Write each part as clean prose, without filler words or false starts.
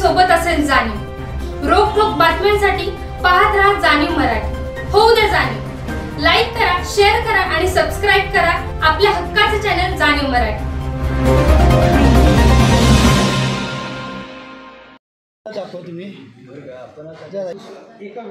सोबत असेल जाणीव। रोखोक बातम्यांसाठी पाहत राहा जाणीव मराठी। होऊ दे जाणीव। लाईक करा, शेअर करा आणि सबस्क्राइब करा आपल्या हक्काचे चॅनल जाणीव मराठी। दाखव तुम्ही एका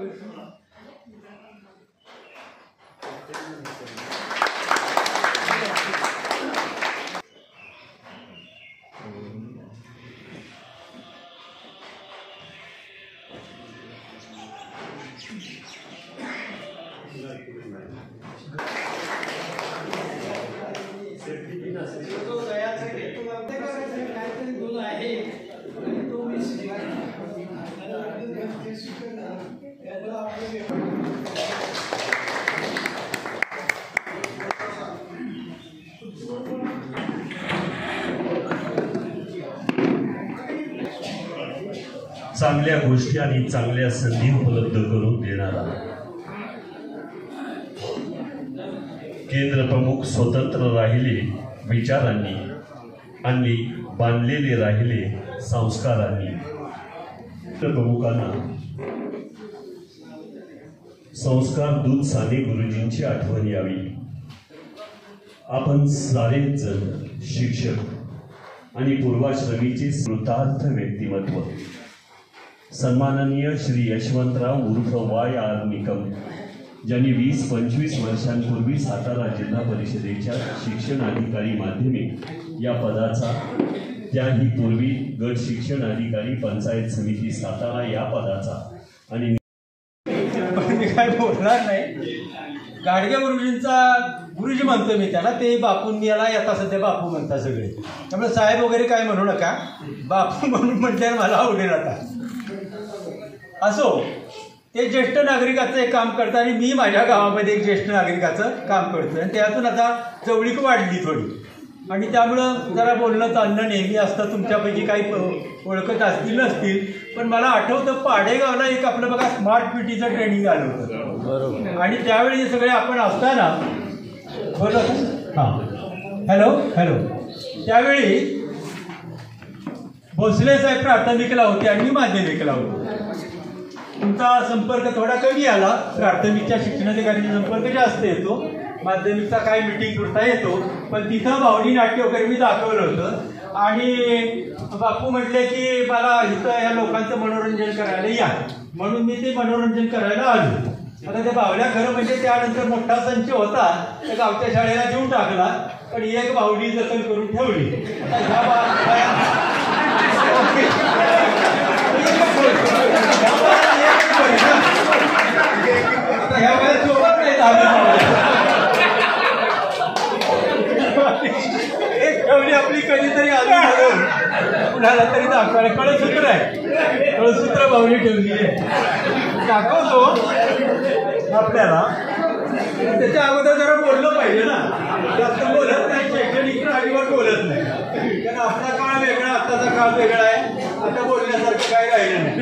चांगल्या गोष्टी आणि चांगल्या संधी उपलब्ध करून देणारा केंद्र प्रमुख स्वतंत्र राहिले विचारांनी आणि बांधलेले राहिले संस्कारांनी। प्रमुखांना संस्कार दूत साने गुरुजींची आठवण यावी। आपण सारेच जण शिक्षक आणि पूर्वाश्रमीचे स्मृतार्थ व्यक्तिमत्व सन्माननीय श्री यशवंतराव उर्फ वाय आर निकम, ज्यांनी 20-25 वर्षांपूर्वी सातारा जिल्हा परिषदेच्या शिक्षण अधिकारी माध्यमिक या पदाचा, त्याही पूर्वी गट शिक्षण अधिकारी पंचायत समिती सातारा या पदाचा आणि मी काय बोलणार नाही। गाडगे गुरुजींचा गुरुजी म्हणतो मी त्याला, ते बापूंनी याला आता सध्या बापू म्हणतात सगळे, त्यामुळे साहेब वगैरे काय म्हणू नका, बापू म्हणून म्हटल्यावर मला आवडेल। आता असो, ते ज्येष्ठ नागरिकाचं एक काम करतात आणि मी माझ्या गावामध्ये एक ज्येष्ठ नागरिकाचं काम करतो आणि त्यातून आता जवळीक वाढली थोडी आणि त्यामुळं जरा बोलणं चालणं नेहमी असतं। तुमच्यापैकी काही ओळखत असतील नसतील, पण मला आठवतं पाडेगावला एक आपलं बघा स्मार्ट पीटीचं ट्रेनिंग आलं होतं, बरोबर, आणि त्यावेळी सगळे आपण असताना बोलत हॅलो हॅलो त्यावेळी भोसले साहेब प्राथमिकला होते आणि मी माध्यमिकला होतो। तुमचा संपर्क थोडा कमी आला, प्राथमिकच्या शिक्षणाधिकाऱ्यांचा संपर्क जास्त येतो, माध्यमिकचा काय मीटिंग पुरता येतो, पण तिथं भावनी नाट्य वगैरे मी दाखवलं होतं आणि बापू म्हटले की मला इथं या लोकांचं मनोरंजन करायला या, म्हणून मी ते मनोरंजन करायला आलो। आता ते बावल्या खरं म्हणजे त्यानंतर मोठा संच होता, त्या गावच्या शाळेला देऊन टाकला, पण एक बावली जतन करून ठेवली। ह्या वेळेस सोबत नाही एक ठेवली आपली कधीतरी अजून कुणाला तरी दाखवायला कळसूत्र आहे, कळसूत्र बावली ठेवली आहे, दाखवतो आपल्याला। त्याच्या अगोदर जरा बोललं पाहिजे ना, जास्त बोलत नाही, शैक्षणिक अजिबात बोलत नाही, कारण आपला काळ वेगळा, आत्ताचा काळ वेगळा आहे, आता बोलण्यासारखं काय राहिलं नाही।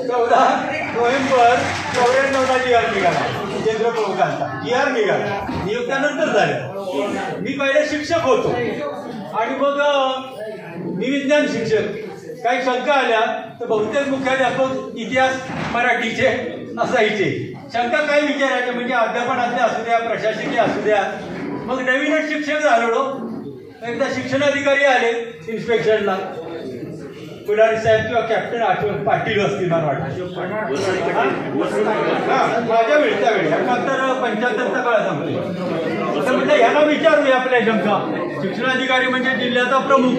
14 नोव्हेंबर 94ला जी आर निघाला, केंद्र प्रमुखांचा जी आर निघाला, नियुक्त्यानंतर झालं। मी पहिले शिक्षक होतो आणि मग मी विज्ञान शिक्षक, काही शंका आल्या तर बहुतेक मुख्याध्यापक इतिहास मराठीचे असायचे, शंका काय विचारायच्या म्हणजे अध्यापनातले असू द्या, प्रशासकीय असू द्या। मग नवीनच शिक्षक झालो, एकदा शिक्षणाधिकारी आले इन्स्पेक्शनला, पुढारी साहेब किंवा कॅप्टन आठवण पाटील असतील मला वाटतं, माझ्या वेळी त्यावेळी मात्र 75चा काळ सांगतो। तर म्हटलं याला विचारूया आपल्या शंका, शिक्षणाधिकारी म्हणजे जिल्ह्याचा प्रमुख,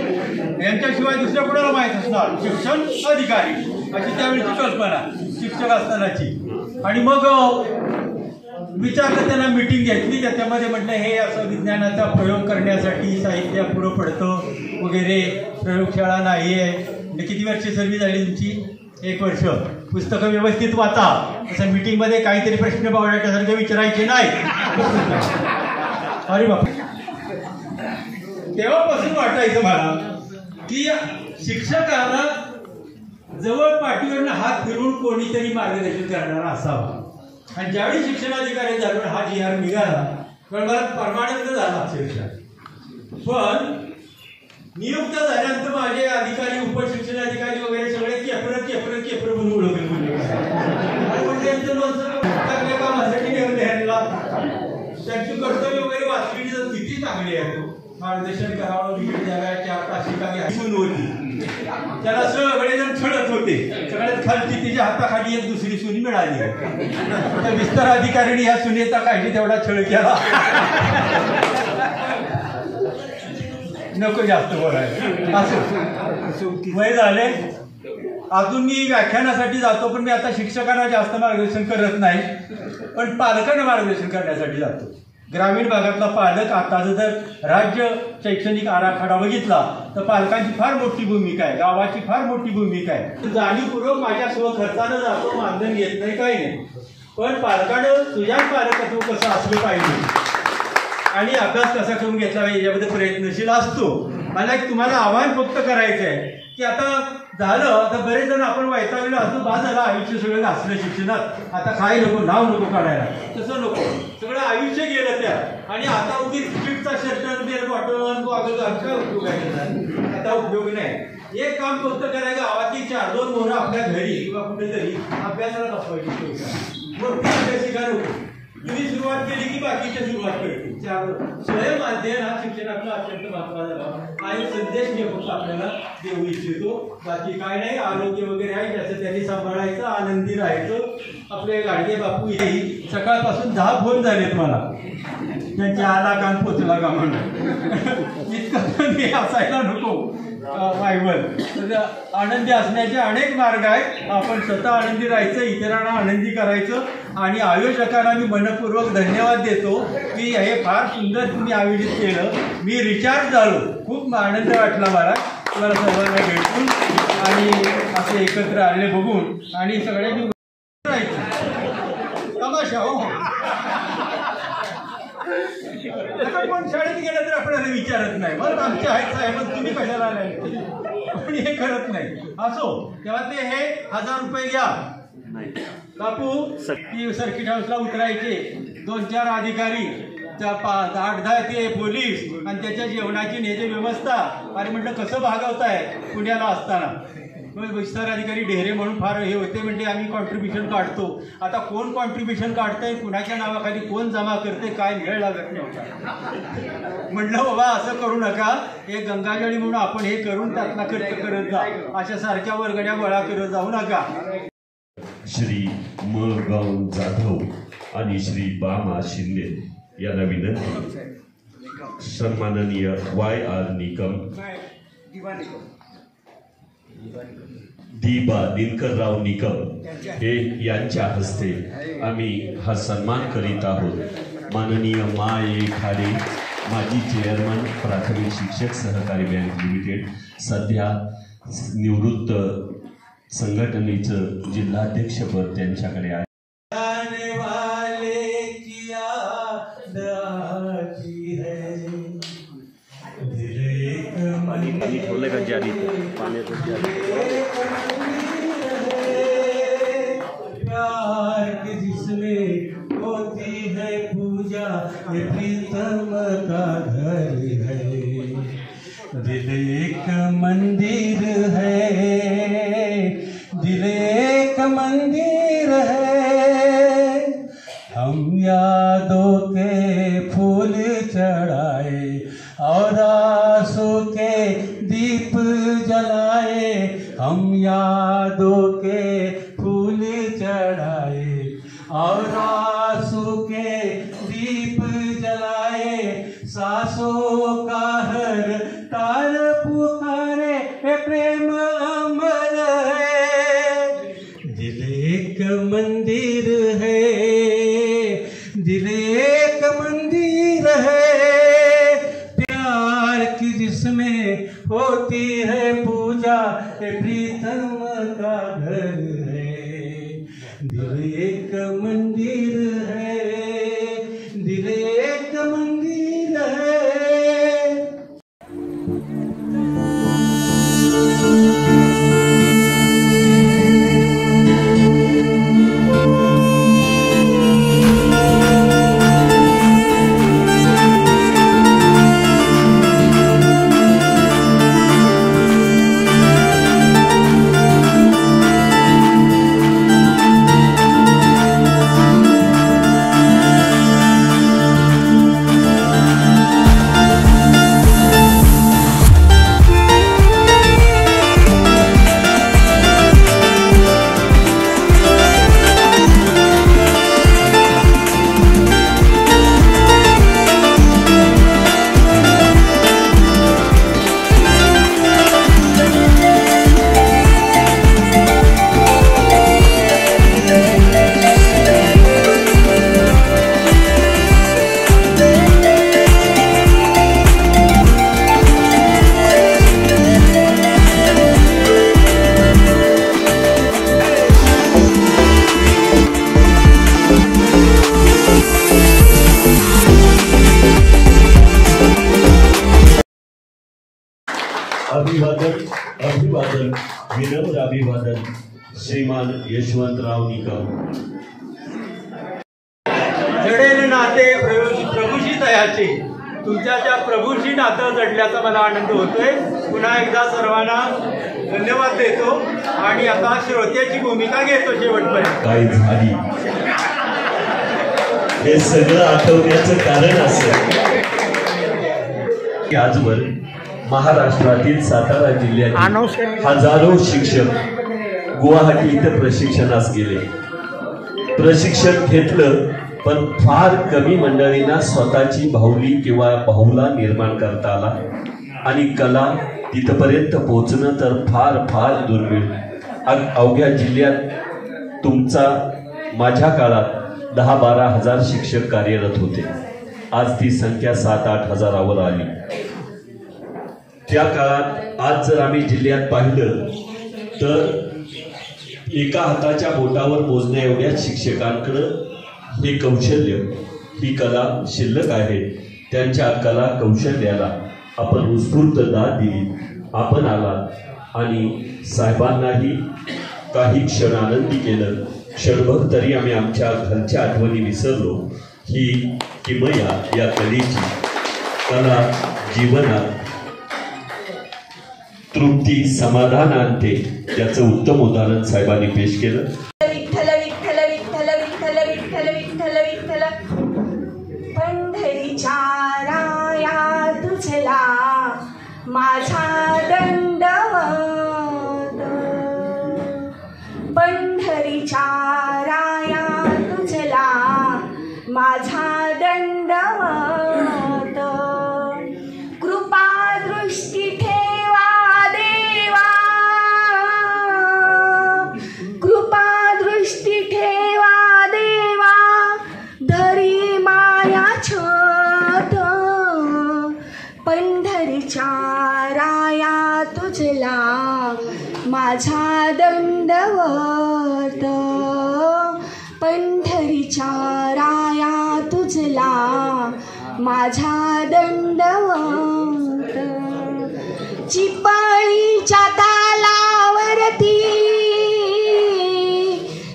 यांच्याशिवाय दुसऱ्या कुणाला माहीत असणार शिक्षण अधिकारी, अशी त्यावेळीची कल्पना शिक्षक असतानाची। आणि मग विचारलं, त्यांना मीटिंग घेतली, त्याच्यामध्ये म्हटलं हे असं विज्ञानाचा प्रयोग करण्यासाठी साहित्य पुरं पडतं वगैरे, प्रयोगशाळा नाही आहे। किती वर्ष सर्व्हिस झाली तुमची? 1 वर्ष। पुस्तकं व्यवस्थित वाचा, असं मीटिंगमध्ये काहीतरी प्रश्न बावळ्यासारखे विचारायचे नाही। अरे बाप, तेव्हापासून वाटायचं मला की शिक्षकाला जवळ पाठीवरनं हात फिरवून कोणीतरी मार्गदर्शन करणारा असावा। आणि ज्यावेळी शिक्षणाधिकारी झालो हा जी आर निघाला, मला परमानंद झाला अक्षरशः। पण नियुक्त झाल्यानंतर माझे अधिकारी, उपशिक्षणाधिकारी अधिकारी वगैरे सगळे केपर म्हणून ओळखले पण त्यांचं लोणचं चांगल्या कामासाठी ठेवले ह्यांना त्यांची कर्तव्य वगैरे वाचली तर किती चांगली आहे मार्गदर्शन करावं विविध जागा 4 तासिका सून होती त्याला सगळेजण छळत होते सगळ्यात खालची तिच्या हाताखाली एक दुसरी सुनी मिळाली तर विस्तार अधिकाऱ्यांनी ह्या सुनेचा काढली तेवढा छळ केला नको जास्त बोलायला असं वय झाले अजून मी व्याख्यानासाठी जातो पण मी आता शिक्षकांना जास्त मार्गदर्शन करत नाही पण पालकांना मार्गदर्शन करण्यासाठी जातो ग्रामीण भागातला पालक आता जर राज्य शैक्षणिक आराखडा बघितला तर पालकांची फार मोठी भूमिका आहे गावाची फार मोठी भूमिका आहे जाणीवपूर्वक माझ्या स्वखर्चानं जातो मानधन घेत नाही काही नाही पण पालकानं तुझ्या पालकत्व कसं असलं पाहिजे आणि अभ्यास कसा करून घेतला पाहिजे याच्यामध्ये प्रयत्नशील असतो मला एक तुम्हाला आव्हान फक्त करायचं आहे की आता झालं आता बरेच जण आपण वैतागलेलो असतो बा झालं आयुष्य सगळं घासलं शिक्षणात आता काय नको नाव नको काढायला तसं नको सगळं आयुष्य गेलं त्या आणि आता उगीच स्ट्रिक्टचा शर्ट बेर बॉटल काय उपयोग आहे आता उपयोग नाही एक काम फक्त करायचं गावातली 4-2 मोहरं आपल्या घरी किंवा कुठेतरी अभ्यासाला बसवायची मग ती अभ्यासिका नको तुम्ही सुरुवात केली की बाकीच्या सुरुवात करतील स्वयं अध्ययन हा शिक्षणातला अत्यंत महत्वाचा हा एक संदेश मी फक्त आपल्याला देऊ इच्छितो बाकी काय नाही आरोग्य वगैरे आहे त्याचं त्यांनी सांभाळायचं आनंदी राहायचं आपले गाडगे बापू हेही सकाळपासून 10 फोन झालेत मला त्यांचे आला का पोचला का म्हणून इतकं मी असायला नको वाईवर आनंदी असण्याचे अनेक मार्ग आहेत आपण स्वतः आनंदी राहायचं इतरांना आनंदी करायचं आणि आयोजकांना मी मनपूर्वक धन्यवाद देतो की हे फार सुंदर तुम्ही आयोजित केलं मी रिचार्ज झालो खूप आनंद वाटला मला तुम्हाला सर्वांना भेटून आणि असे एकत्र आले बघून आणि सगळ्यांनी राहायचं तमाशा हो पण शाळेत गेलं तर आपल्याला विचारत नाही मग आमचे आहेत साहेब तुम्ही कशाला आले पण हे करत नाही असो तेव्हा ते हे 1000 रुपये घ्या बापू सर्किट हाऊसला उतरायचे 2-4 अधिकारी 8-10 ते पोलीस आणि त्याच्या जेवणाची नेते व्यवस्था अरे म्हटलं कसं भागवताय पुण्याला असताना विस्तार अधिकारी ढेरे म्हणून फार हे होते म्हणजे आम्ही कॉन्ट्रीब्युशन काढतो आता कोण कॉन्ट्रीब्युशन काढतंय कुणाच्या नावाखाली कोण जमा करते काय वेळ लागत नव्हता म्हटलं बाबा असं करू नका हे गंगाजळी म्हणून आपण हे करून त्यातला खर्च करत जा अशा सारख्या वर्गण्या गोळा करत जाऊ नका श्री म गौन जाधव आणि श्री बामा शिंदे यांना विनंती सन्माननीय YR निकम दीपा दिनकरराव निकम हे यांच्या हस्ते आम्ही हा सन्मान करीत आहोत माननीय माये खाडे माजी चेअरमन प्राथमिक शिक्षक सहकारी बँक लिमिटेड सध्या निवृत्त संघटनेचं जिल्हाध्यक्षपद त्यांच्याकडे आहे प्यार की जिसमें होती है पूजा ये प्रीतम का घर है दिल एक मंदिर है दिल एक मंदिर है हम यादों के फूल चढ़ाए और आंसू के दीप जलाए हम यादों के फूल चढ़ाए और आंसू के दीप जलाए सांसों का हर तार पुकारे प्रेम अमर है दिल एक मंदिर है दिल एक मंदिर है जिसमें होती है पूजा प्रीतम का घर है दिल एक मंदिर है दिल एक मंदिर है विनम्र अभिवादन श्रीमान यशवंतराव निकम। जडेल नाते प्रभूशी तयाचे, तुमच्या त्या प्रभूशी नातं जडल्याचा मला आनंद होतोय। पुन्हा एकदा सर्वांना धन्यवाद देतो आणि आता श्रोत्याची भूमिका घेतो शेवटपर्यंत। काय झाली हे सगळं आठवण्याचं कारण असं की आजवर महाराष्ट्रातील सातारा जिल्ह्यातील हजारो शिक्षक गुवाहाटी इथे प्रशिक्षणास गेले, प्रशिक्षण घेतलं, पण फार कमी मंडळींना स्वतःची बाहुली किंवा बाहुला निर्माण करता आला आणि कला तिथपर्यंत पोहोचणं तर फार फार दुर्मिळ। अवघ्या जिल्ह्यात तुमचा माझ्या काळात 10-12 हजार शिक्षक कार्यरत होते, आज ती संख्या 7-8 हजारावर आली। त्या काळात आज जर आम्ही जिल्ह्यात पाहिलं तर एका हाताच्या बोटावर मोजण्या एवढ्या शिक्षकांकडं हे कौशल्य, ही कला शिल्लक आहे। त्यांच्या कला कौशल्याला आपण उत्स्फूर्त दाद दिली, आपण आलात आणि साहेबांनाही काही क्षण आनंदी केलं। क्षणभर तरी आम्ही आमच्या घरच्या आठवणी विसरलो। ही किमया या कलेची, कला जीवनात तृप्ती समाधान आणते, त्याचं उत्तम उदाहरण साहेबांनी पेश केलं। विठ्ठल विठ्ठल विठ्ठल विठ्ठल विठ्ठल विठ्ठल विठ्ठल पंढरीच्या राया तुझला माझा दंडवत, पंढरीच्या राया तुझला माझा दंडवत, कृपा दृष्टी ठेवा देवा, कृपा दृष्टी ठेवा देवा, धरी माया छत, पंढरीच्या राया तुझला माझा दंडवत, पंढरीच्या राया तुझला माझा दंडवत, चिपळीच्या तालावरती,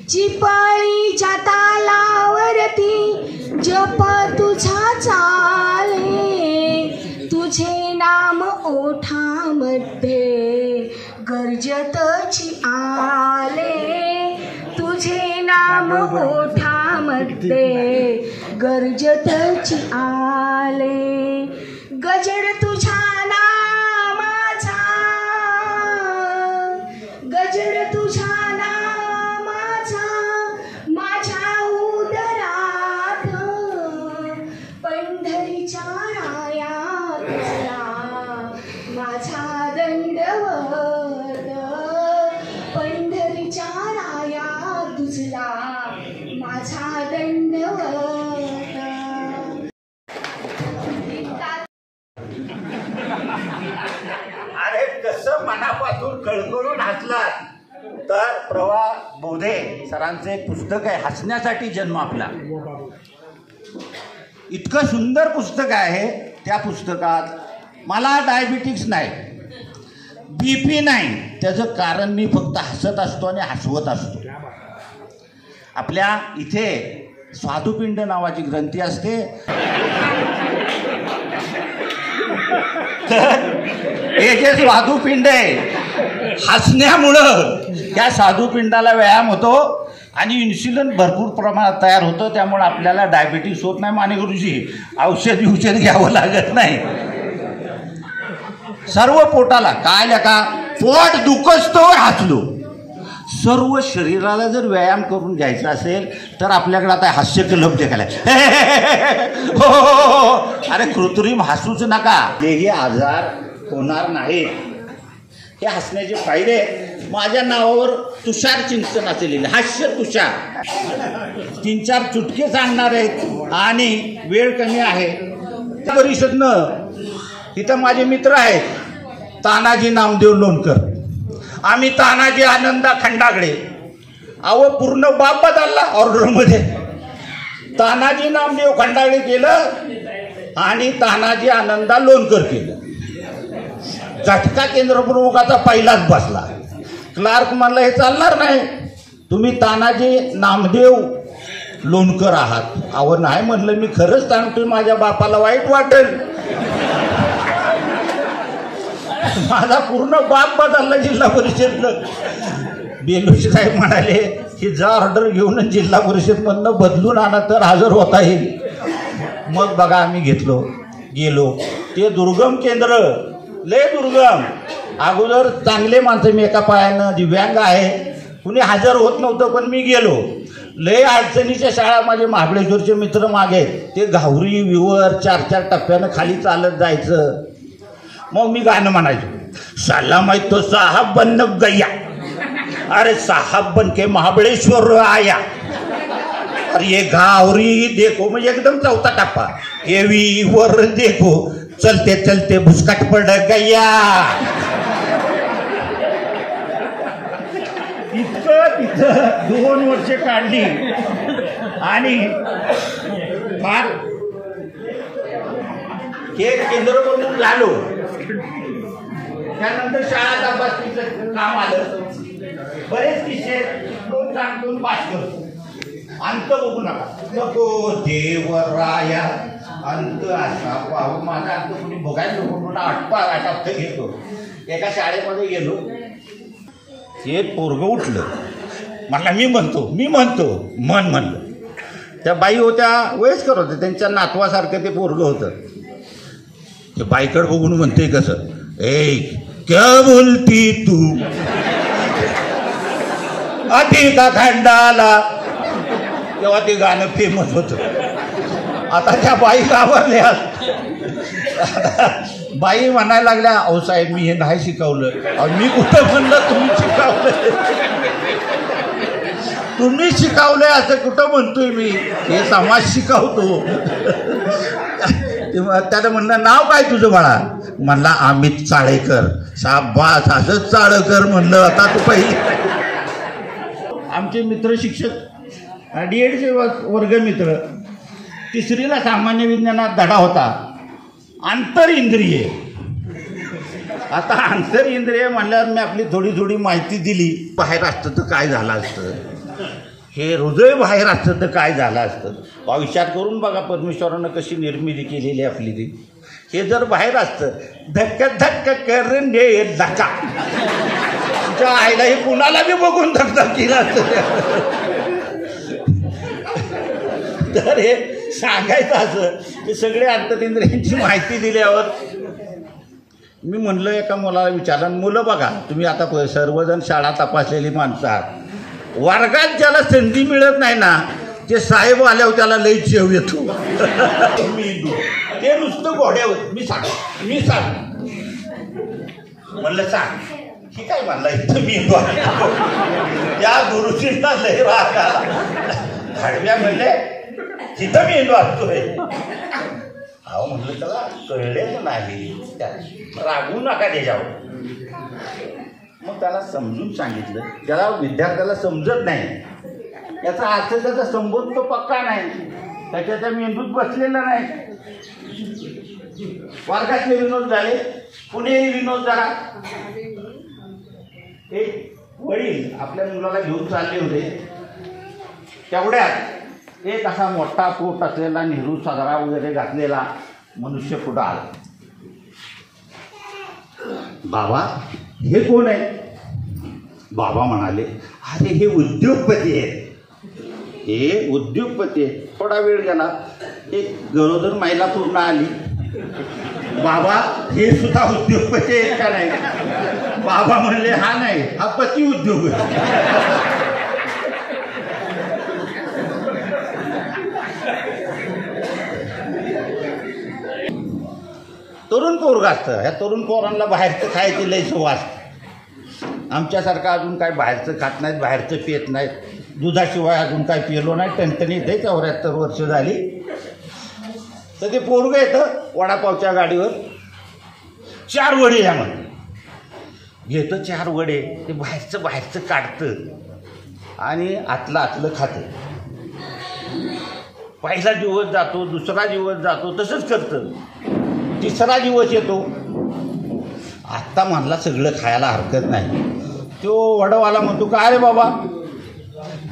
चिपळीच्या तालावरती जप तुझा चाले, तुझे नाम ओठामध्ये गर्जतची आले, तुझे नाम ओठामध्ये गर्जतची आले, गजर तुझ्या नामाचा, गजर तुझ्या नामाचा माझ्या उदरात, पंढरीच्या राया तुझला माझा दंडवत, पंढरीच्या राया तुझला माझा दंडवत। अरे कसं मनापासून कळकळून हसलात तर प्रभा बोधे सरांचं एक पुस्तक आहे, हसण्यासाठी जन्म आपला, इतकं सुंदर पुस्तक आहे। त्या पुस्तकात मला डायबिटिक्स नाही, BP नाही, त्याचं कारण मी फक्त हसत असतो आणि हसवत असतो। आपल्या इथे स्वादुपिंड नावाची ग्रंथी असते, तर हे जे स्वादुपिंड आहे हसण्यामुळं त्या स्वादुपिंडाला व्यायाम होतो आणि इन्सुलिन भरपूर प्रमाणात तयार होतं, त्यामुळे आपल्याला डायबिटीस होत नाही। माने गुरुजी औषध घ्यावं लागत नाही। सर्व पोटाला काय लका पोट दुखस्तोवर हसलो, सर्व शरीराला जर व्यायाम करून घ्यायचा असेल तर आपल्याकडे आता हास्य क्लब देखायला हो, अरे कृत्रिम हसूच नका, तेही आजार होणार नाहीत। हे हसण्याचे फायदे माझ्या नावावर तुषार चिंतन असलेले हास्य तुषार 3-4 चुटके सांगणार आहेत आणि वेळ कमी आहे। परिषदनं इथं माझे मित्र आहेत तानाजी नामदेव लोणकर, आम्ही तानाजी आनंदा खंडागडे, अहो पूर्ण बाप बदलला ऑर्डरमध्ये, तानाजी नामदेव खंडागडे केलं आणि तानाजी आनंदा लोणकर केलं। झटका केंद्रप्रमुखाचा पहिलाच बसला, क्लार्क म्हणला हे चालणार नाही, तुम्ही तानाजी नामदेव लोणकर आहात. अहो नाही म्हणलं, मी खरंच सांगतोय, माझ्या बापाला वाईट वाटेल. माझा पूर्ण बाप बदलला जिल्हा परिषदनं. बेलूश साहेब म्हणाले की जा ऑर्डर घेऊन जिल्हा परिषदमधनं बदलून आणा तर हजर होता येईल. मग बघा आम्ही गेलो. ते दुर्गम केंद्र लय दुर्गम. अगोदर चांगले माणसं, मी एका पायानं दिव्यांग आहे, कुणी हजर होत नव्हतं, पण मी गेलो. लय अडचणीच्या शाळा माझे महाबळेश्वरचे मित्र मागे, ते घावरी विवर 4-4 टप्प्यानं खाली चालत जायचं. मग मी गाणं म्हणायचो, सलाम है तो साहब बन गया, अरे साहब बन के महाबळेश्वर आया, अरे ये घावरी देखो, म्हणजे एकदम 4था टप्पा. ये विवर देखो, चलते चलते भुसकाट पड गया. इतकं तिथं 2 वर्षे काढली आणि फार हे केंद्र म्हणून झालो. त्यानंतर शाळा तपासणीचं काम आलं. बरेच किस्से सांगून पास करतो. अंत बघू नका, नको देवराया अंत असा पाहू. माझा अंत कुणी बघायला नको म्हणून आटपा घेतो. एका शाळेमध्ये गेलो, हे पोरगं उठलं. मला मी म्हणतो मन म्हणलं. त्या बाई होत्या, वयस्कर होत्या, त्यांच्या नातवासारखं ते पोरगं होतं. ते बाईकडे बघून म्हणते कसं, ए क्या बोलती तू अधिका खंडाला. तेव्हा ते गाणं फेमस होतं. आता त्या बाई घाबरल्या. बाई म्हणायला लागल्या, अहो साहेब मी हे नाही शिकवलं. अहो मी कुठं म्हणलं तुम्ही शिकवलं, तुम्ही शिकवलंय असं कुठं म्हणतोय मी, हे समाज शिकवतो. त्याला म्हणलं नाव काय तुझं बाळा? म्हणला अमित चाळेकर. शाबास, असंच चाळकर म्हणलं. आता तू पाहिजे. आमचे मित्र शिक्षक DEDचे वर्गमित्र, 3रीला सामान्य विज्ञानात धडा होता आंतरइंद्रिय. आता आंतरइंद्रिय म्हणल्यावर मी आपली थोडी माहिती दिली. बाहेर असतं तर काय झालं असतं, हे हृदय बाहेर असतं तर काय झालं असतं. विचार करून बघा, परमेश्वरानं कशी निर्मिती केलेली आपली ती. हे जर बाहेर असतं, धक्का करून दे धक्का, तुमच्या आईला हे कुणाला बी बघून धक्का केला असतं. तर हे सांगायचं असं, हे सगळे अंतरिंद्रियांची माहिती दिल्यावर मी म्हणलं, एका मुलाला विचारलं, मुलं बघा तुम्ही आता सर्वजण शाळा तपासलेली माणसं आहात, वर्गात ज्याला संधी मिळत नाही ना, ते साहेब आल्यावर त्याला लई चेव येतो. ते नुसतं घोड्यावर मी सांग म्हणलं सांग, ही काय म्हणला इथं मी त्या गुरुजींना लई राग आला. हडव्या म्हणले तिथं मी वाचतोय. अहो म्हटलं त्याला कळलेच नाही, रागवू नका त्याच्यावर. मग त्याला समजून सांगितलं. त्याला विद्यार्थ्याला समजत नाही, याचा अर्थ त्याचा संबोध तो पक्का नाही, त्याच्या मेंदूत बसलेला नाही. वर्गातले विनोद झाले, पुणेरी विनोद झाला. एक वडील आपल्या मुलाला घेऊन चालले होते. तेवढ्यात एक असा मोठा कोट असलेला, नेहरू साजरा वगैरे घातलेला मनुष्य पुढं आला. बाबा हे कोण आहे? बाबा म्हणाले, अरे हे उद्योगपती आहेत, हे उद्योगपती आहेत. थोडा वेळ गेला, एक गरोदर महिला पूर्ण आली. बाबा हे सुद्धा उद्योगपती आहेत का नाही? बाबा म्हणले, हा नाही, हा पती उद्योग आहे. तरुण पोरग असतं, ह्या तरुण पोरांना बाहेरचं खायची लई सवय असते. आमच्यासारखं अजून काय बाहेरचं खात नाहीत, बाहेरचं पित नाहीत, दुधाशिवाय अजून काय पिलो नाही. टणटणीत आहे, 74 वर्ष झाली. तर ते पोरगं येतं वडापावच्या गाडीवर, 4 वडे या म्हणून घेतं. 4 वडे ते बाहेरचं काढतं आणि आतलं खातं. पहिला दिवस जातो, दुसरा दिवस जातो, तसंच करतं. 3रा दिवस येतो, आत्ता म्हणला सगळं खायला हरकत नाही, तो वडवाला म्हणतो काय रे बाबा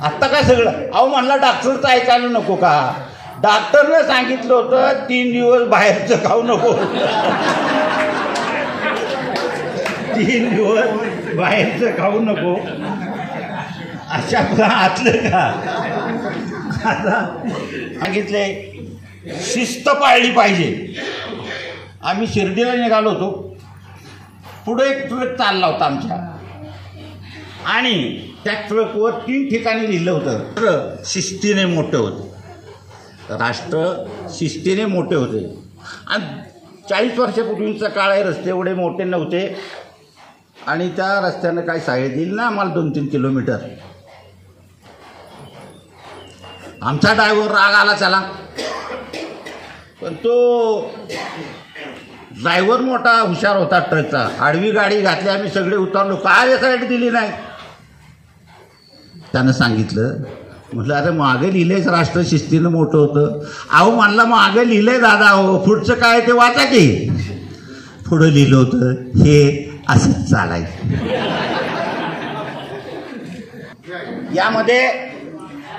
आत्ता काय सगळं? अहो म्हणला डॉक्टरचं ऐकायला नको का? डॉक्टरने सांगितलं होतं 3 दिवस बाहेरचं खाऊ नको. 3 दिवस बाहेरचं खाऊ नको अशा आतलं का? आता सांगितले शिस्त पाळली पाहिजे. आम्ही शिर्डीला निघालो होतो. पुढे एक ट्रक चालला होता आमच्या आणि त्या ट्रकवर 3 ठिकाणी लिहिलं होतं राष्ट्र शिस्तीने मोठे होते. राष्ट्र शिस्तीने मोठे होते. आणि 40 वर्षापूर्वीचा काळ आहे. रस्ते एवढे मोठे नव्हते आणि त्या रस्त्यानं काही सहाय्य दिली ना आम्हाला 2-3 किलोमीटर. आमचा ड्रायव्हर राग आला त्याला, पण तो ड्रायव्हर मोठा हुशार होता ट्रकचा. आडवी गाडी घातली, आम्ही सगळे उतरलो. काय यासाठी दिली नाही? त्यानं सांगितलं. म्हटलं अरे मागं लिहिलंयच राष्ट्र शिस्तीनं मोठं होतं. अहो म्हणला मागं लिहिलंय दादा, हो पुढचं काय ते वाचा की. पुढं लिहिलं होतं हे असंच चालायचं. यामध्ये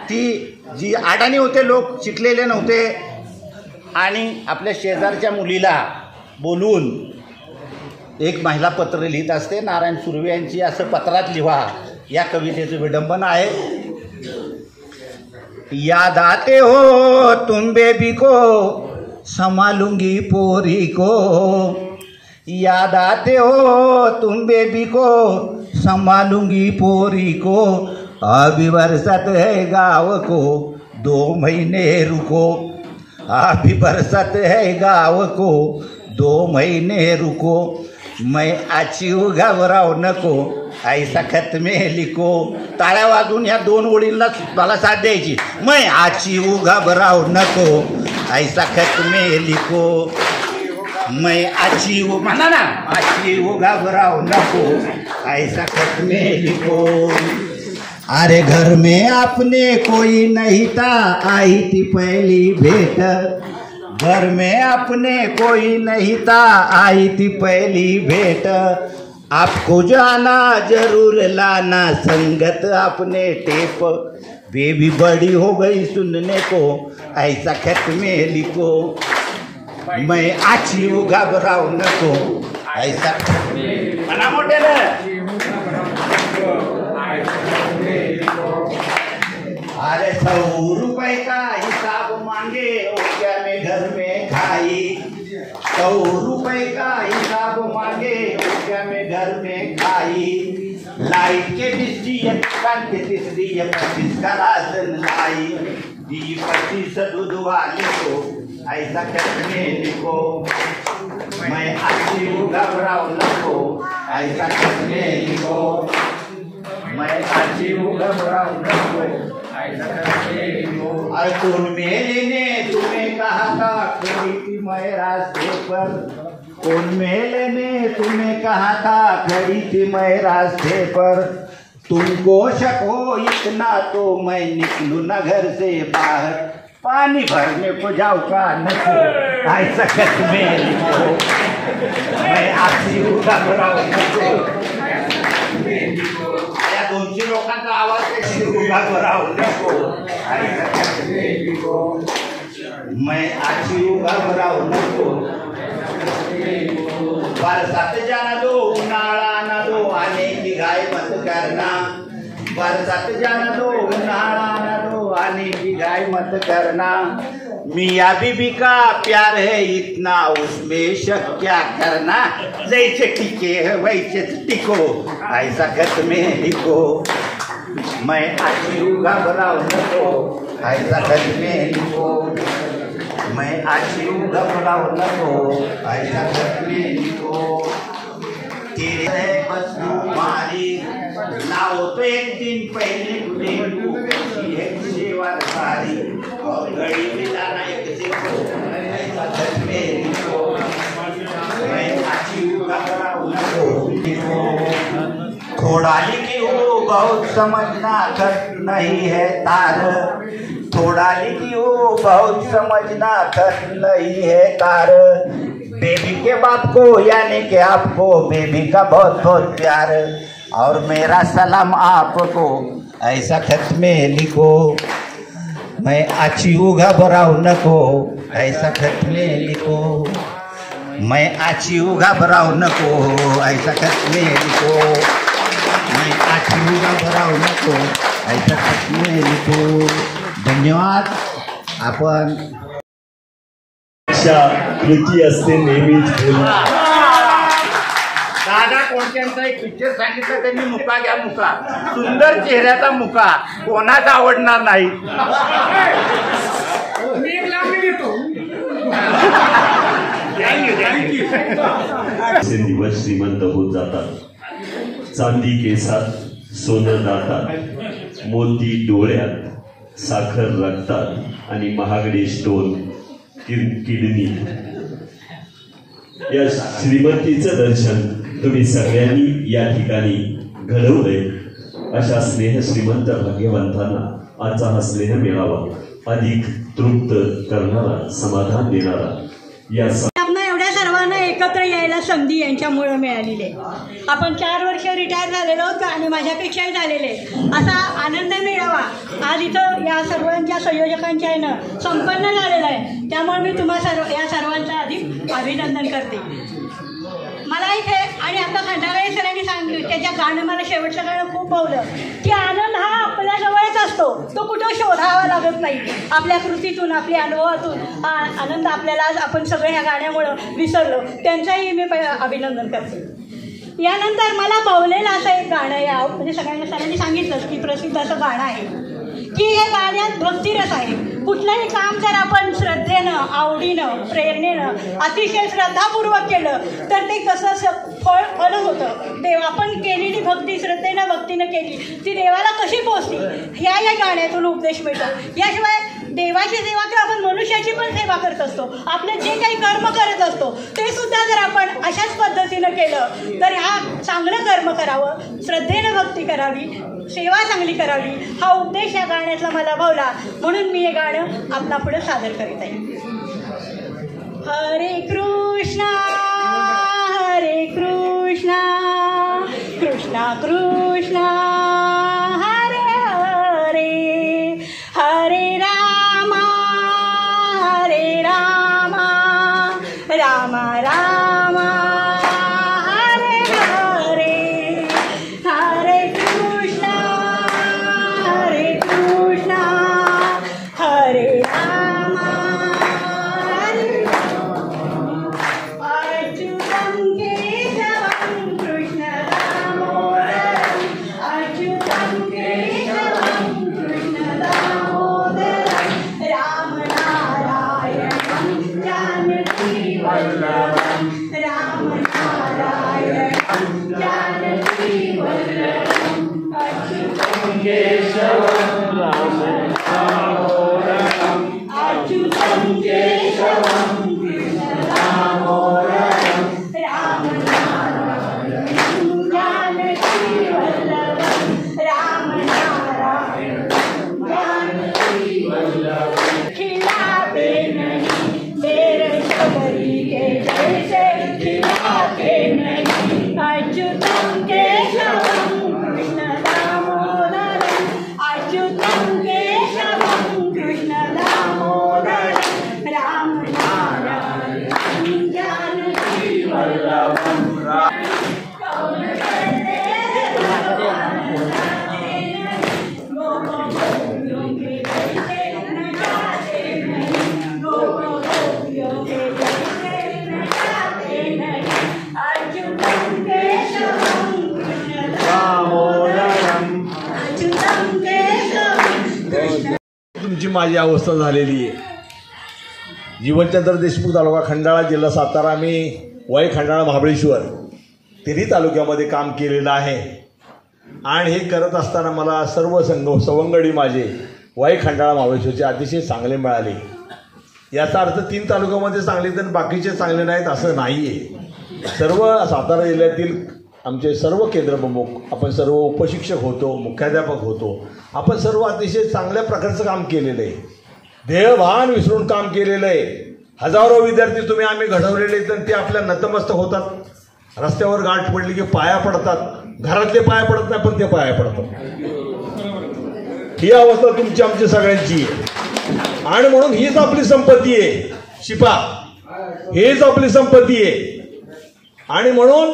ती जी अडाणी होते, लोक शिकलेले नव्हते आणि आपल्या शेजारच्या मुलीला बोलवून एक महिला पत्र लिहित असते. नारायण सुर्वे यांची असं पत्रात लिहा या कवितेचं विडंबन आहे. याद आते हो तुम बेबी को संभालूंगी पोरी को. याद आते हो तुम बेबी को संभालूंगी पोरी को. अभी बरसात है गाँव को 2 महीने रुको. अभी बरसात है गाँव को 2 महीने रुको. मैं आची घाबराव नको ऐसा खत में लिखो. टाळ्या वाजून ह्या 2 ओळींना मला साथ द्यायची. मैं आची घाबराव नको ऐसा खत में लिखो. मैं आची म्हणा ना, आची घाबराव नको ऐसा खत में लिखो. अरे घर में अपने कोई नहीं था आई थी पहली भेंट. घर में अपने कोई नहीं था आई थी पहली भेंट. आपको जाना जरूर लाना संगत अपने टेप. बेबी बड़ी हो गई सुनने को ऐसा खत में लिखो. मैं आची घाबराव नको ऐसा मना मोठे अरे 100 रुपए का हिसाब मांगे वो क्या मैं घर में खाई. 100 रुपए का हिसाब मांगे वो क्या मैं घर में खाई. लाइट के बिजली कान के तिसरी 25 का राशन लाई. 25 दूध वाले को ऐसा करने लिखो. मैं आची घबराव नको ऐसा करने लिखो. मैं आची घबराव नको ऐसा करने लिखो. अरे कौन मेले ने तुम्हें कहा था खड़ी थी मैं रास्ते पर. कौन मेले ने तुम्हें कहा था खड़ी थी मैं रास्ते पर. तुमको शक हो इतना तो मैं निकलूं न घर से बाहर. पानी भरने को जाऊ का नको ऐसा खत में लिखो. मैं आची घबराव नको. या 200 लोकांचा आवाज घबराव नको ऐसा खत में लिखो. मैं आची घबराव नको. बरसात जाना दो उन्हाळा ना दो आने की गाय मत करना. बरसात जाना दो उन्हाळा ना दो आने की गाय मत करना. मियाँ बीबी का प्यार है इतना उसमें शक क्या करना. जैसे टिके है वैसे टिको ऐसा खत में लिखो. मैं आची घबराव नको ऐसा खत में लिखो. मैं आची घबराव नको ऐसा खत में लिखो. तेरे बस तुम्हारी नाव तो एक दिन पहले गुजरी है सेवा सारी. और घड़ी में जाना एक देखो ऐसा खत में लिखो. मैं आची घबराव नको. थोड़ा लिखी हो बहुत समझना खत नहीं है तार. थोड़ा लिखी हो बहुत समझना खत नहीं है तार. बेबी के बाप को यानी कि आपको बेबी का बहुत बहुत प्यार. और मेरा सलाम आपको ऐसा खत में लिखो, मैं आछी घबराऊ नको ऐसा खत में लिखो, मैं आछी घबराऊ नको ऐसा खत में लिखो, मैं आछी घबराऊ नको ऐसा खत में लिखो. धन्यवाद. आपण कृती असते नेहमीच बोलणं. दादा कोणत्यांचा एक पिक्चर सांगितलं त्यांनी, मुका घ्या मुका, सुंदर चेहऱ्याचा मुका कोणाच आवडणार नाही. दिवस श्रीमंत होत जातात. चांदी केसात, सोनं दातात, मोती डोळ्यात, साखर रक्तात आणि महागडे स्टोन किडनी. या श्रीमंतीचं दर्शन तुम्ही सगळ्यांनी या ठिकाणी घडवलंय. अशा स्नेह श्रीमंत भाग्यवंतांना आजचा हा स्नेह मिळावा, अधिक तृप्त करणारा, समाधान देणारा. या एवढ्या सर्वांना एकत्र यायला संधी यांच्यामुळे मिळालेली आहे. आपण 4 वर्ष रिटायर झालेलो आणि माझ्यापेक्षाही झालेले, असा आनंद मिळावा आज इथं या सर्वांच्या संयोजकांच्या यानं संपन्न झालेला आहे. त्यामुळे मी या सर्वांचं अधिक अभिनंदन करते. मला इथे आणि आता खंडागळे सरांनी सांगितलं, त्याच्या गाणं मला शेवटचं गाणं खूप भावलं की आनंद हा आपल्याजवळच असतो, तो कुठं शोधावा लागत नाही. आपल्या कृतीतून, आपल्या अनुभवातून हा आनंद आपल्याला आज आपण सगळं ह्या गाण्यामुळं विसरलो. त्यांचंही मी अभिनंदन करते. यानंतर मला भावलेलं असं एक गाणं म्हणजे सरांनी सांगितलंच की प्रसिद्ध असं गाणं आहे की हे गाण्यात भक्तिरस आहे. कुठलंही काम जर आपण श्रद्धेनं, आवडीनं, प्रेरणेनं, अतिशय श्रद्धापूर्वक केलं तर ते कसं फळ होतं. आपण केलेली भक्ती श्रद्धेनं, भक्तीनं केली ती देवाला कशी पोचते ह्या गाण्यातून उपदेश मिळतो. याशिवाय देवाची सेवा किंवा आपण मनुष्याची पण सेवा करत असतो. आपले जे काही कर्म करत असतो ते सुद्धा जर आपण अशाच पद्धतीनं केलं तर हा चांगलं कर्म करावं, श्रद्धेनं भक्ती करावी, सेवा चांगली करावी, हा उपदेश या गाण्यातला मला भावला. म्हणून मी हे गाणं आपला पुढे सादर करीत आहे. हरे कृष्णा हरे कृष्णा कृष्णा कृष्णा हरे हरे, हरे रामा रामा रामा हरे हरे, हरे कृष्णा हरे रामा हरे अच्युतं केशवं कृष्ण दामोदरं, अच्युतं केशवं कृष्ण दामोदरं, राम नारायणं जानकी वल्लभं, राम नारायणं जानकी वल्लभं, अच्युतं केशवं राम अच्युतं केशवं कृष्ण दामोदरं, राम नारायणं जानकी वल्लभं, राम नारायणं जानकी वल्लभं. खिलाते नहीं मेरे शबरी के जैसे, खिलाते नहीं अच्युतं केशवं कृष्ण दामोदरं, अच्युतं केशवं कृष्ण दामोदरं, राम नारायणं जानकी वल्लभं. तुमची माझी अवस्था झालेली आहे. जीवनचंद्र देशमुख तालुका खंडाळा, जिल्हा सातारा. मी वय खंडाळा महाबळेश्वर तिन्ही तालुक्यामध्ये काम केलेलं आहे. आणि हे करत असताना मला सर्व सवंगडी माझे वय खंडाळा महाबळेश्वरचे अतिशय चांगले मिळाले. याचा अर्थ 3 तालुक्यामध्ये चांगले तर बाकीचे चांगले नाहीत असं नाही आहे. सर्व सातारा जिल्ह्यातील आमचे सर्व केंद्रप्रमुख, आपण सर्व उपशिक्षक होतो, मुख्याध्यापक होतो, आपण सर्व अतिशय चांगल्या प्रकारचं काम केलेलं आहे. ध्येयभान विसरून काम केलेलं आहे. हजारो विद्यार्थी तुम्ही आम्ही घडवलेले तर ते आपल्या नतमस्तक होतात. रस्त्यावर गाठ पडली की पाया पडतात. घरातले पाया पडत नाही पण ते पाया पडतात. ही अवस्था तुमची आमची सगळ्यांची आहे. आणि म्हणून हीच आपली संपत्ती आहे शिपा, हीच आपली संपत्ती आहे. आणि म्हणून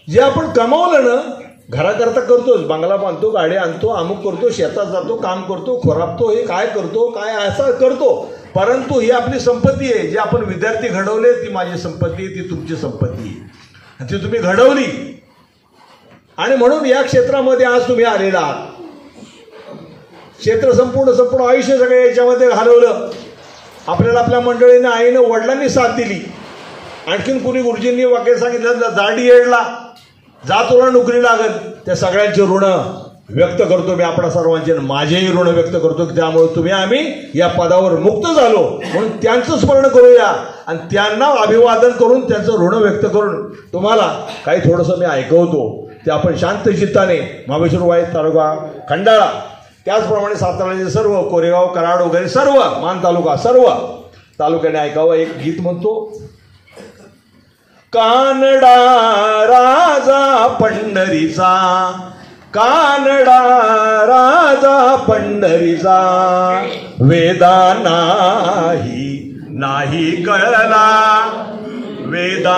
जे आपण कमावलं ना, घराकरता करतोच, बंगला बांधतो, गाडी आणतो, अमुक करतो, शेतात जातो, काम करतो, खोरापतो, हे काय करतो, काय असं करतो, परंतु ही आपली संपत्ती आहे. जे आपण विद्यार्थी घडवले ती माझी संपत्ती आहे, ती तुमची संपत्ती आहे, ती तुम्ही घडवली. आणि म्हणून या क्षेत्रामध्ये आज तुम्ही आलेला आहात. क्षेत्र संपूर्ण आयुष्य सगळं याच्यामध्ये घालवलं. आपल्याला आपल्या मंडळीने, आईनं, वडिलांनी साथ दिली. आणखीन कुणी गुरुजींनी वाक्य सांगितलं, जाडी येडला जा तुला नोकरी लागल. त्या सगळ्यांचे ऋण व्यक्त करतो मी आपल्या सर्वांचे, माझेही ऋण व्यक्त करतो. त्यामुळे तुम्ही आम्ही या पदावर मुक्त झालो म्हणून त्यांचं स्मरण करूया आणि त्यांना अभिवादन करून त्यांचं ऋण व्यक्त करून तुम्हाला काही थोडंसं मी ऐकवतो. ते आपण शांत चित्ताने महाबळेश्वर वाई तालुका, खंडाळा, त्याचप्रमाणे सातारा सर्व, कोरेगाव, कराड वगैरे सर्व, मान तालुका सर्व तालुक्याने ऐकावं. एक गीत म्हणतो, कानडा राजा पंढरीचा, कानडा राजा पंढरीचा, वेदा नाही कळला, वेदा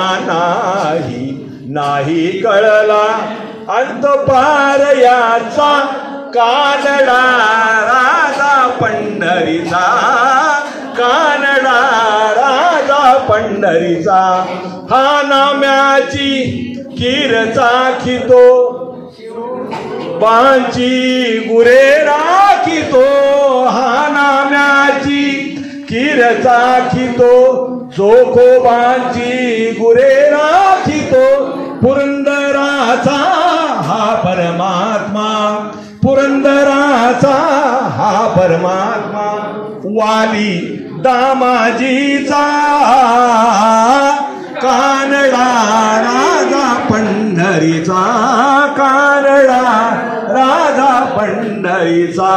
नाही कळला, अंत पार याचा, कानडा राजा पंढरीचा, कानडा राजा पंढरीचा, हा नाम्याची कीर चाखितो, बांची गुरे राखितो, हा नाम्याची कीर चाखितो, चोखोबांची गुरे राखितो, पुरंदराचा हा परमात्मा, पुरंदराचा हा परमात्मा, वाली दामाजीचा, कानडा राजा पंढरीचा, कानडा राजा पंढरीचा.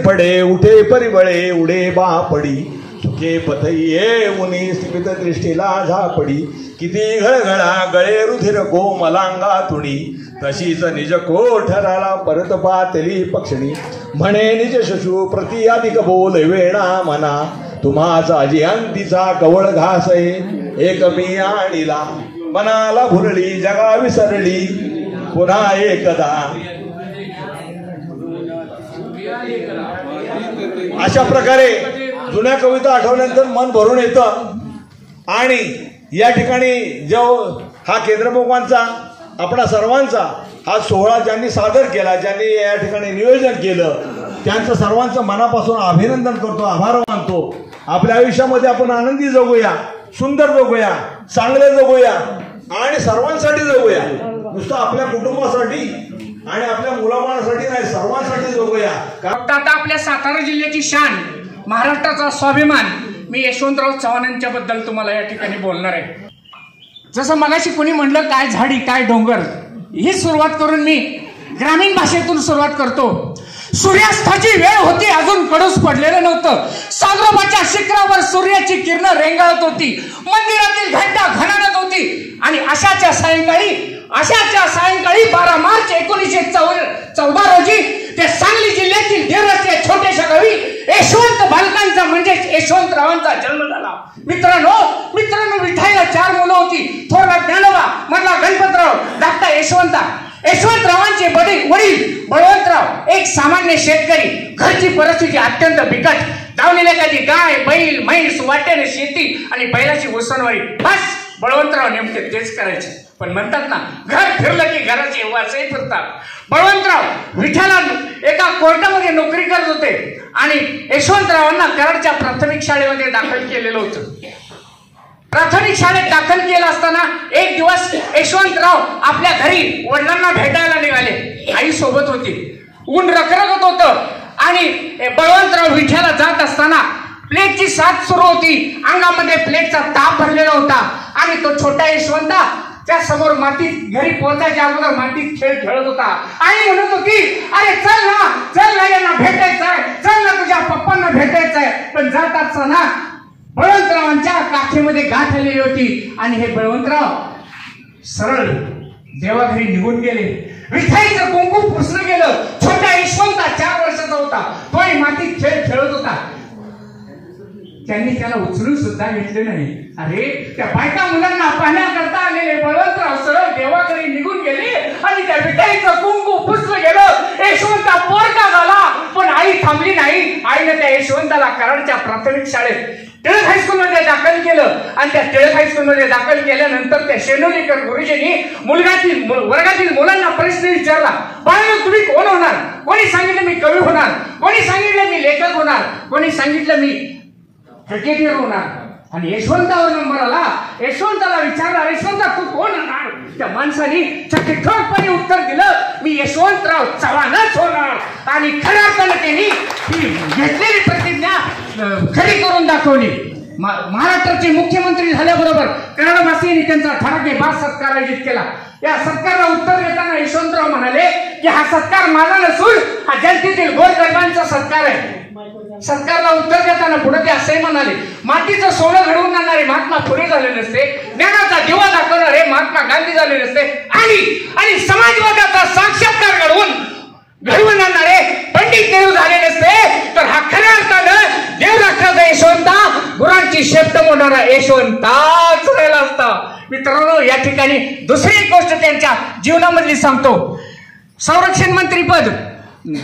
पडे उठे परिबळे उडे बापडी, सुखे पथये उनी स्थित दृष्टीला झापडी, किती घळघळा गळे रुधिर कोमलांगा तुणी, तशीच निज कोठराला परत पातली पक्षणी, म्हणे निज शशू प्रति अधिक बोल वेणा मना, तुम्हाचा जियांतीचा कवळ घासय एक मी आणिला, मनाला भुरळी जगा विसरली पुन्हा एकदा. अशा प्रकारे जुन्या कविता आठवल्यानंतर मन भरून येतं. आणि या ठिकाणी जो हा केंद्रप्रमुखांचा, आपणा सर्वांचा हा सोहळा ज्यांनी सादर केला, ज्यांनी या ठिकाणी नियोजन केलं, त्यांचं सर्वांचं मनापासून अभिनंदन करतो, आभार मानतो. आपल्या आयुष्यामध्ये आपण आनंदी जगूया, सुंदर जगूया, चांगले जगूया आणि सर्वांसाठी जगूया. नुसतं आपल्या कुटुंबासाठी आणि आपल्या मुलाबाळांसाठी नाही, सर्वांसाठी जगूया. फक्त आता आपल्या सातारा जिल्ह्याची शान, महाराष्ट्राचा स्वाभिमान, मी यशवंतराव चव्हाण यांच्याबद्दल तुम्हाला या ठिकाणी बोलणार आहे. जसं मगाशी कोणी म्हणलं काय झाडी काय डोंगर, ही सुरुवात करून मी ग्रामीण भाषेतून सुरुवात करतो. सूर्यास्ताची वेळ होती, अजून कडूस पडलेलं नव्हतं. सागरोबाच्या शिखरावर सूर्याची किरण रेंगाळत होती, मंदिरातील घंटा घणानत होती. आणि अशाच्या सायंकाळी 12 मार्च 1914 रोजी ते सांगली जिल्ह्यातील देवराज या छोट्याशा गावी यशवंत बालकांचा म्हणजेच यशवंतरावांचा जन्म झाला. मित्रांनो विठाईला 4 मुलं होती. थोरला ज्ञानोबा, मधला गणपतराव, धाकटा यशवंतरावांचे वडील बळवंतराव एक सामान्य शेतकरी. घरची परिस्थिती अत्यंत बिकट. दावलेल्या कधी गाय, बैल, म्हैस, वाट्याने शेती आणि बैलाची उसनवारी, बस बळवंतराव नेमके तेच करायचे. पण म्हणतात ना, घर फिरलं की घराचे वासही फिरतात. बळवंतराव विठ्ठला एका कोर्टामध्ये नोकरी करत होते आणि यशवंतरावांना कराडच्या प्राथमिक शाळेमध्ये दाखल केलेलं होतं. प्राथमिक शाळेत दाखल केलं असताना एक दिवस यशवंतराव आपल्या घरी वडिलांना भेटायला निघाले. आई सोबत होती. ऊन रखरखत होतं आणि बळवंतराव विठ्याला जात असताना प्लेटची साथ सुरू होती. अंगामध्ये प्लेटचा ताप भरलेला होता आणि तो छोटा यशवंता त्या समोर मातीत, घरी पोहोचायच्या अगोदर मातीत खेळ खेळत होता. आई म्हणत होती, अरे चल ना यांना भेटायचंय, चल ना तुझ्या पप्पांना भेटायचंय. पण जात असताना बळवंतरावांच्या काखेमध्ये गाठ आलेली होती आणि हे बळवंतराव सरळ देवाघरी निघून गेले. विठाईचं कुंकू पुसलं गेलं. छोटा यशवंत 4 वर्षाचा होता, तोही मातीत खेळ खेळत होता. त्यांनी त्याला उचलून सुद्धा घेतले नाही. अरे त्या बायका मुलांना पाहण्याकरता आलेले बळवंतराव सरळ देवाकडे निघून गेले आणि त्या विठाईचं कुंकू पुसलं गेलं. यशवंता पोरका झाला, पण आई थांबली नाही. आईने त्या यशवंताला कराडच्या प्राथमिक शाळेत टिळक हायस्कूलमध्ये दाखल केलं आणि त्या टिळक हायस्कूलमध्ये दाखल केल्यानंतर त्या शेनोलीकर गुरुजींनी वर्गातील मुलांना प्रश्न विचारला, बाळांनो तुम्ही कोण होणार? कोणी सांगितलं मी कवी होणार, कोणी सांगितलं मी लेखक होणार, कोणी सांगितलं मी क्रिकेटर होणार. आणि यशवंतावर नंबर आला. यशवंताला विचारला, यशवंता तू कोण होणार? त्या माणसाने ठोकपणे उत्तर दिलं, मी यशवंतराव चव्हाणच होणार. आणि खऱ्या अर्थानं त्यांनी ही घेतलेली प्रतिज्ञा खरी करून दाखवली. महाराष्ट्राचे मुख्यमंत्री झाल्याबरोबर कराडवासीयांनी त्यांचा ठराकेबाज सत्कार आयोजित केला. या सत्काराला उत्तर देताना यशवंतराव म्हणाले की हा सत्कार माझा नसून हा जनतेतील गोरगरिबांचा सत्कार आहे. सत्कारला उत्तर देताना पुढे ते असे म्हणाले, मातीचं सोनं घडवून आणणारे महात्मा फुले झाले नसते, ज्ञानाचा दिवा दाखवणारे महात्मा गांधी झाले नसते, आणि समाजवादाचा साक्षात्कार घडवून आणणारे पंडित नेहरू झाले नसते, तर हा खऱ्या अर्थानं देवराष्ट्राचा यशवंता, गुरांची शेपट मोडणारा यशवंताच राहिला असता. मित्रांनो, या ठिकाणी दुसरी गोष्ट त्यांच्या जीवनामधली सांगतो. संरक्षण मंत्री पद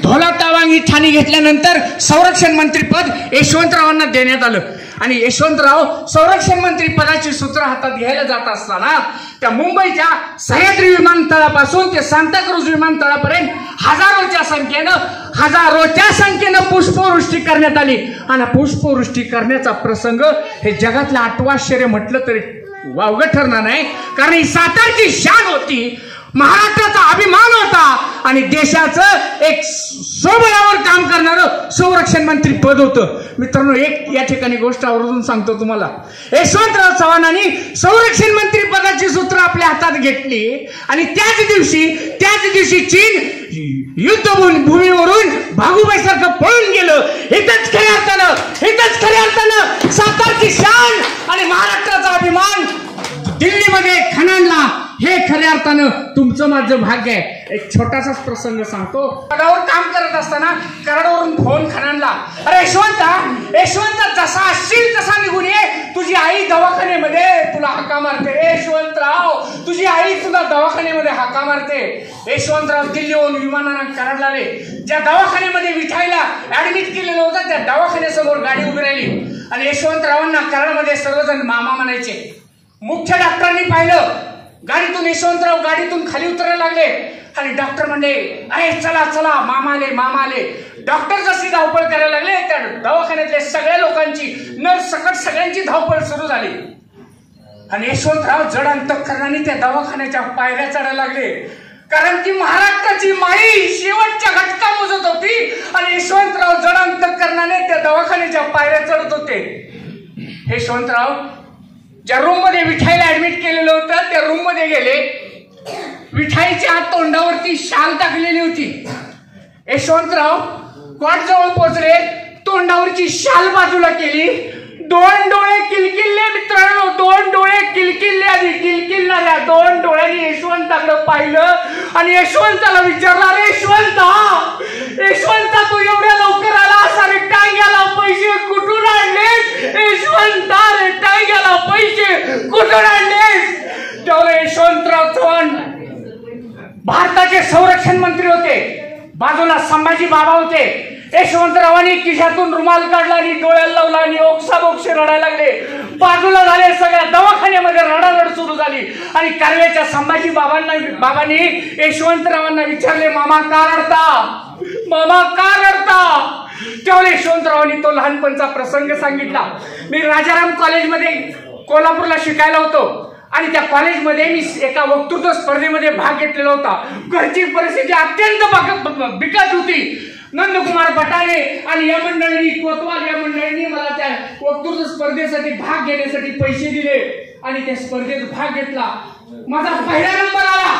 धोला तावांगी ठाणी घेतल्यानंतर संरक्षण मंत्री पद यशवंतरावांना देण्यात आलं. आणि यशवंतराव संरक्षण मंत्री पदाची सूत्र हातात घ्यायला जात असताना त्या मुंबईच्या सह्याद्री विमानतळापासून ते सांताक्रूज विमानतळापर्यंत हजारोच्या संख्येनं पुष्पवृष्टी करण्यात आली. आणि पुष्पवृष्टी करण्याचा प्रसंग हे जगातलं 8वं आश्चर्य म्हटलं तरी वावगं ठरणार नाही, कारण ही सातारची शान होती, महाराष्ट्राचा अभिमान होता आणि देशाचं एक स्वबळावर काम करणारं संरक्षण मंत्री पद होतं. मित्रांनो, एक या ठिकाणी गोष्ट आवर्जून सांगतो तुम्हाला. यशवंतराव चव्हाणांनी संरक्षण मंत्री पदाची सूत्र आपल्या हातात घेतली आणि त्याच दिवशी चीन युद्धभूमीवरून भागूबाईसारखं पळून गेलं. इथंच खऱ्या अर्थानं सातारची शान आणि महाराष्ट्राचा अभिमान दिल्लीमध्ये खणाणला. हे खऱ्या अर्थानं तुमचं माझं भाग्य आहे. एक छोटासाच प्रसंग सांगतो. कराडावर काम करत असताना कराडावरून फोन खणाणला, अरे यशवंत जसा असशील तसा निघून ये, तुझी आई दवाखान्यामध्ये तुला हाका मारते. यशवंतराव, तुझी आई तुला दवाखान्यामध्ये हाका मारते. यशवंतराव दिल्लीहून विमानानं कराडला आले. ज्या दवाखान्यामध्ये विठाईला ऍडमिट केलेलं होतं त्या दवाखान्यासमोर गाडी उभी राहिली आणि यशवंतरावांना कराडमध्ये सर्वजण मामा म्हणायचे. मुख्य डॉक्टरांनी पाहिलं, यशवंतराव गाडीतून खाली उतरायला लागले आणि डॉक्टर म्हणले, अरे चला मामा आले. डॉक्टर जशी धावपळ करायला लागले, त्या दवाखान्यातल्या सगळ्या लोकांची नर्स सकट सगळ्यांची धावपळ सुरू झाली आणि यशवंतराव जड अंतःकरणाने त्या दवाखान्याच्या पायऱ्या चढायला लागले, कारण ती महाराष्ट्राची माई शेवटच्या घटका मोजत होती आणि यशवंतराव जड अंतःकरणाने त्या दवाखान्याच्या पायऱ्या चढत होते. यशवंतराव ज्या रूम मध्ये विठाईला ऍडमिट केलेलं होतं त्या रूम मध्ये गेले. विठाईच्या तोंडावरती शाल टाकलेली होती. यशवंतराव कॉट जवळ पोहोचले, तोंडावरची शाल बाजूला केली, 2 डोळे किलकिल्ले. मित्रांनो, 2 डोळे किलकिल्ले आणि किलकिल्लाल्या 2 डोळ्यांनी यशवंताकडे पाहिलं आणि यशवंताला विचारला, अरे यशवंता तू एवढ्या लवकर आला, सारे टांग्याला पैसे कुठून आणलेस? यशवंता, रे टांग्याला पैसे कुठून आणलेस? त्यावेळेला यशवंतराव चव्हाण भारताचे संरक्षण मंत्री होते, बाजूला संभाजी बाबा होते. यशवंतरावांनी खिशातून रुमाल काढला आणि डोळ्याला लावला आणि ओक्साबोक्षे रडायला लागले. बाजूला झाले, सगळ्या दवाखान्यामध्ये रडारड सुरू झाली आणि कारव्याच्या संभाजी बाबांनी यशवंतरावांना विचारले, मामा का रडता? त्यावेळेला यशवंतरावांनी तो लहानपणचा प्रसंग सांगितला. मी राजाराम कॉलेजमध्ये कोल्हापूरला शिकायला होतो आणि त्या कॉलेजमध्ये मी एका वक्तृत्व स्पर्धेमध्ये भाग घेतलेला होता. घरची परिस्थिती अत्यंत बिकट होती. नंदकुमार बटाले आणि या मंडळींनी, कोतवाल या मंडळींनी मला त्या वक्तृत्व स्पर्धेसाठी भाग घेण्यासाठी पैसे दिले आणि त्या स्पर्धेत भाग घेतला. माझा पहिला नंबर आला.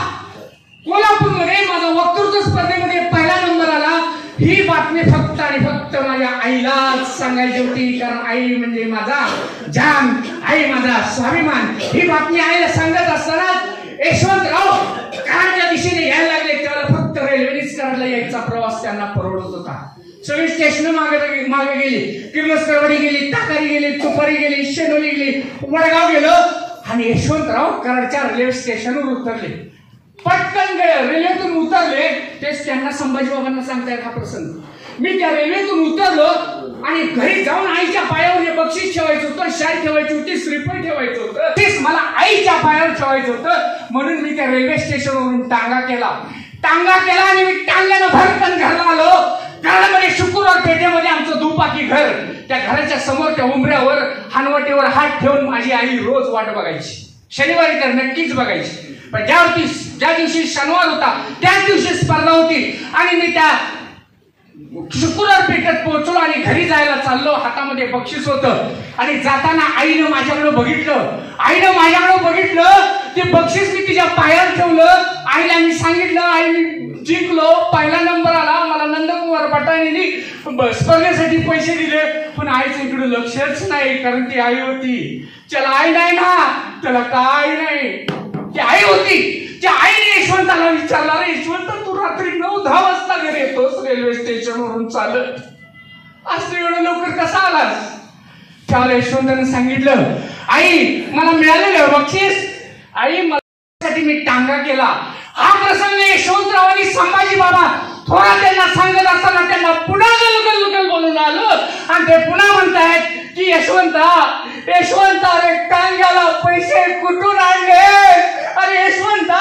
कोल्हापूरमध्ये माझा वक्तृत्व स्पर्धेमध्ये पहिला नंबर आला. ही बातमी फक्त आणि फक्त माझ्या आईलाच सांगायची होती, कारण आई म्हणजे माझा जान, आई माझा स्वाभिमान, ही बातमी आईला सांगत असताना यशवंतराव कराडच्या दिशेने यायला लागले. त्याला फक्त रेल्वेनेच कराडला यायचा प्रवास त्यांना परवडत होता. सगळी स्टेशन मागे गेली, किर्लोस्करवाडी गेली, ताकारी गेली, तुपारी गेली, शेनोली गेली, वडगाव गेलो आणि यशवंतराव कराडच्या रेल्वे स्टेशनवर उतरले. पटकन रेल्वेतून उतरले. तेच त्यांना संभाजी बाबांना सांगतायत हा प्रसंग. मी त्या रेल्वेतून उतरलो आणि घरी जाऊन आईच्या पायावर हे बक्षीस ठेवायचं होतं, शाई ठेवायची होती, श्रीफळ ठेवायचं होतं, तेच मला आईच्या पायावर ठेवायचं होतं. म्हणून मी त्या रेल्वे स्टेशनवरून टांगा केला आणि मी टांग्यानं भरकन घरला आलो. घरामध्ये शुक्रवार पेठेमध्ये आमचं दुपाकी घर, त्या घराच्या समोरच्या उंबऱ्यावर हानवटीवर हात ठेवून माझी आई रोज वाट बघायची. शनिवारी तर नक्कीच बघायची, पण ज्या दिवशी शनिवार होता त्याच दिवशी स्पर्धा होती आणि मी त्या शुक्रवार पेठेत पोहोचलो आणि घरी जायला चाललो. हातामध्ये बक्षीस होतं आणि जाताना आईनं माझ्याकडे बघितलं. ते बक्षीस मी तिच्या पायावर ठेवलं. आईला मी सांगितलं, आई जिंकलो, पहिला नंबर आला, मला नंदकुमार पटाणींनी स्पर्धेसाठी पैसे दिले. पण आईचं इकडे लक्षच नाही, कारण ती आई होती. त्याला आई नाही ना, त्याला काय नाही, ती आई होती. त्या आईने यशवंताला विचारला, रे यशवंत, तू रात्री 9-10 वाजता घरी येतोस रेल्वे स्टेशनवरून चालत, आज तू एवढं लवकर कसा आलास? त्याला यशवंताने सांगितलं, आई मला मिळालेलं बक्षीस, आई मला मी टांगा केला. हा प्रसंग यशवंतरावांनी संभाजी बाबा थोडा त्यांना सांगत असताना त्यांना पुन्हा गलगल बोलून आलो आणि ते पुन्हा म्हणतायत की यशवंता रे टांग्याला पैसे कुठून आणले? अरे यशवंता,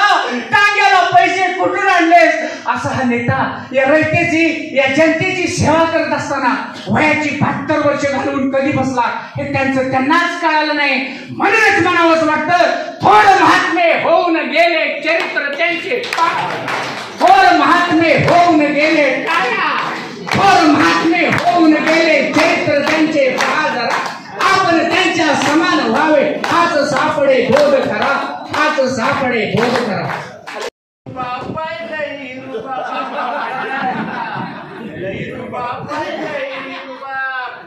टांग्याला पैसे कुठून आणलेस? असा हा नेता या रयतेची, या जनतेची सेवा करत असताना वयाची 72 वर्ष घालवून कधी बसला हे त्यांनाच कळालं नाही. म्हणूनच म्हणावंच वाटतं, थोडं महात्मे होऊन गेले चरित्र त्यांचे, थोर महात्मे होऊन गेले टाळ्या, थोर महात्मे होऊन गेले चरित्र त्यांचे. पहा जरा, आपण त्यांच्या समान व्हावे, हाच सापडे बोध करा, हाच सापडे बोध करा.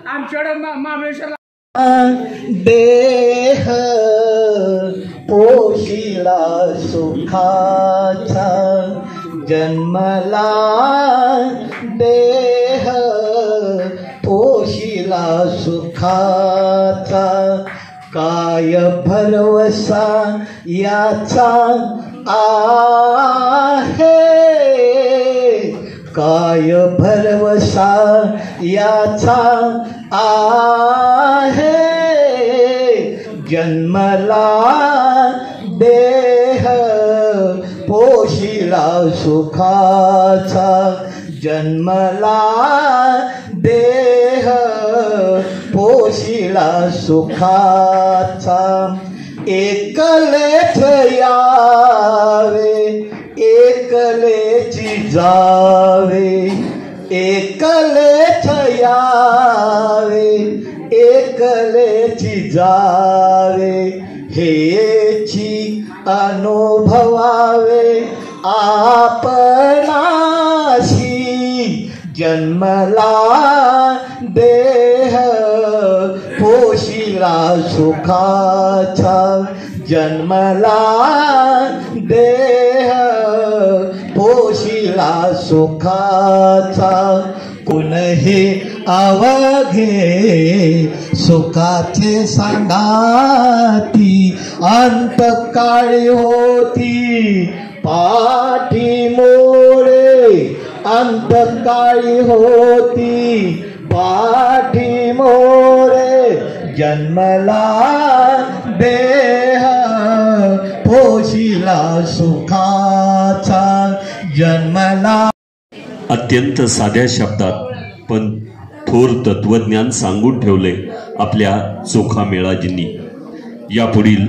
आमच्याकडे महाबळेश्वरला देह पोशिला सुखाचा जन्मला, देह पोशिला सुखाचा, काय भरवसा याचा आहे, काय भरवसा याचा आहे, जन्मला देह पोशिला सुखाचा, जन्मला देह पोशिला सुखाचा, एकलेच यावे एकलेची जावे, एकलेच यावे एकलेची जावे, हेची अनुभवावे आपणाशी, जन्मला देह पोशिला सुखाचा, जन्मला देह पोशिला सुखाचा, कुणही अवघे सुखाचे सांगाती, अंतकाळी होती पाठी मोरे, अंतकाळी होती पाठी मोरे, जन्मला देह पोशिला सुखाचा, जन्मला. अत्यंत साध्या शब्दात पण थोर तत्वज्ञान सांगून ठेवले आपल्या चोखामेळाजींनी. यापुढील